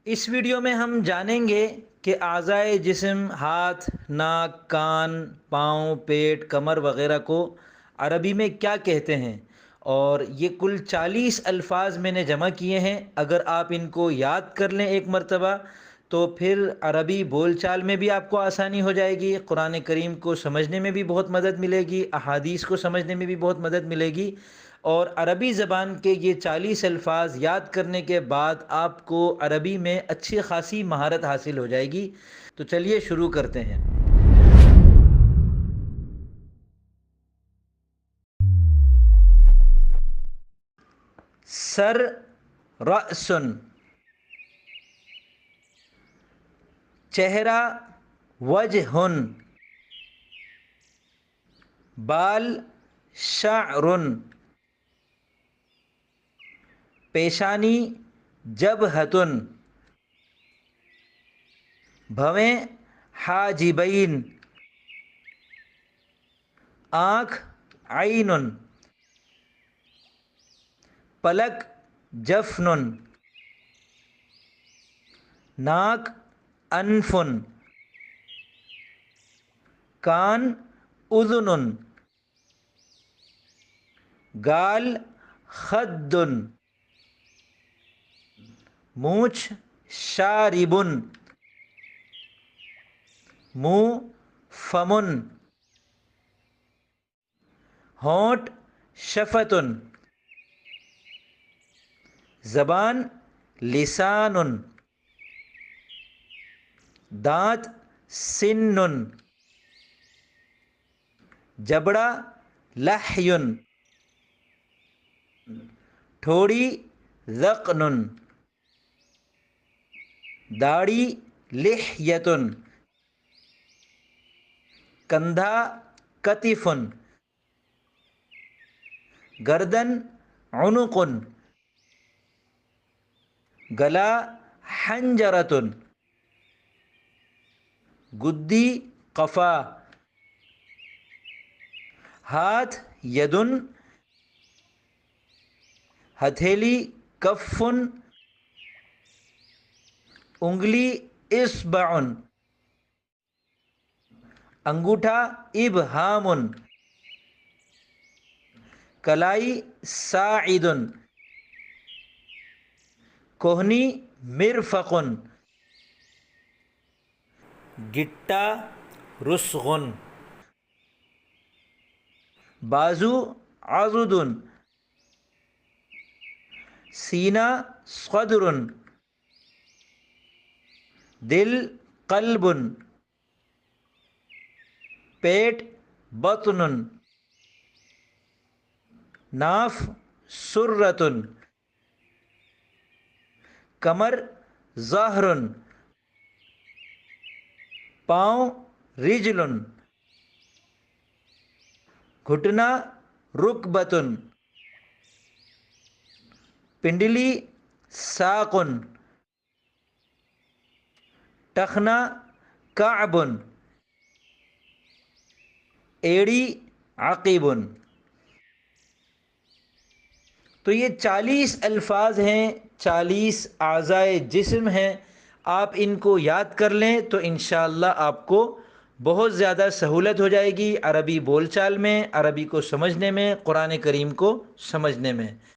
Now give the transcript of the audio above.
اس video میں ہم جانیں گے کہ اعضائے جسم ہاتھ، ناک، کان، پاؤں، پیٹ، کمر وغیرہ کو عربی میں کیا کہتے ہیں، اور یہ کل 40 الفاظ میں نے جمع کیے ہیں۔ اگر آپ ان کو یاد کر لیں ایک مرتبہ تو پھر عربی بول چال میں بھی آپ کو آسانی ہو جائے گی، قرآن کریم کو سمجھنے میں بھی بہت مدد ملے گی، احادیث کو سمجھنے میں بھی بہت مدد ملے گی، اور عربی زبان کے یہ 40 الفاظ یاد کرنے کے بعد آپ کو عربی میں اچھی خاصی مہارت حاصل ہو جائے گی۔ تو چلیے شروع کرتے ہیں۔ سر، رأس، چہرہ، وجہ، بال، شعر، پیشانی، جبہۃ، بھویں، حاجبین، آنکھ، عین، پلک، جفن، ناک، انف، کان، اذن، گال، خد، مونچھ، شارب، منہ، فم، ہونٹ، شفۃ، زبان، لسان، دانت، سن، جبڑا، لحی، ٹھوڑی، ذقن، داڑھی، لحیۃ، کندھا، کتف، گردن، عنق، گلا، حنجرۃ، گدی، قفا، ہاتھ، ید، ہتھیلی، کف، انگلی، اصبع، انگوٹھا، ابہام، کلائی، ساعد، کوہنی، مرفق، گٹا، رسغ، بازو، عضد، سینہ، صدر، دل، قلب، پیٹ، بطن، ناف، سرۃ، کمر، ظہر، پاؤں، رجل، گھٹنا، رکبۃ، پنڈلی، ساق، ٹخنا، کعب، ایڑی، عقب۔ تو یہ 40 الفاظ ہیں، 40 اعضائے جسم ہیں۔ آپ ان کو یاد کر لیں تو انشاءاللہ آپ کو بہت زیادہ سہولت ہو جائے گی عربی بول چال میں، عربی کو سمجھنے میں، قرآن کریم کو سمجھنے میں۔